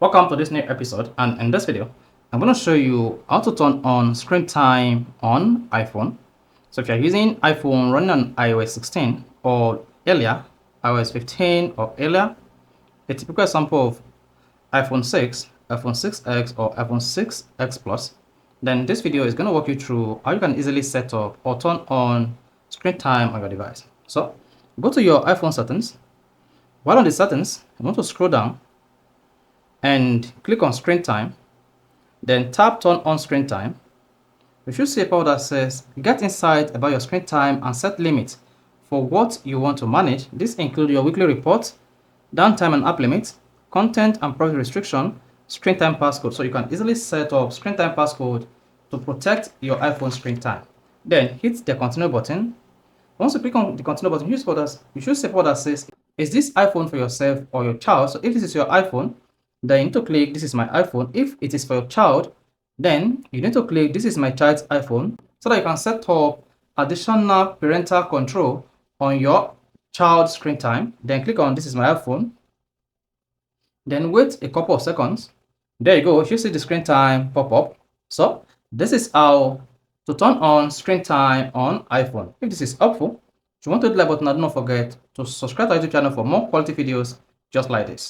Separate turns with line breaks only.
Welcome to this new episode, and in this video I'm going to show you how to turn on screen time on iPhone. So if you're using iPhone running on iOS 16 or earlier, iOS 15 or earlier, a typical example of iPhone 6, iPhone 6X or iPhone 6X Plus, then this video is going to walk you through how you can easily set up or turn on screen time on your device. So go to your iPhone settings. While on the settings, you want to scroll down and click on screen time, then tap turn on screen time. You should see a pop that says get insight about your screen time and set limits for what you want to manage. This includes your weekly reports, downtime and app limits, content and privacy restriction, screen time passcode. So you can easily set up screen time passcode to protect your iPhone screen time. Then hit the continue button. Once you click on the continue button, you should see a pop that says, is this iPhone for yourself or your child? So if this is your iPhone, then you need to click this is my iPhone. If it is for your child, then you need to click this is my child's iPhone, so that you can set up additional parental control on your child's screen time. Then click on this is my iPhone, then wait a couple of seconds. There you go, you should see the screen time pop up. So this is how to turn on screen time on iPhone. If this is helpful, if you want to hit the like button, and don't forget to subscribe to our YouTube channel for more quality videos just like this.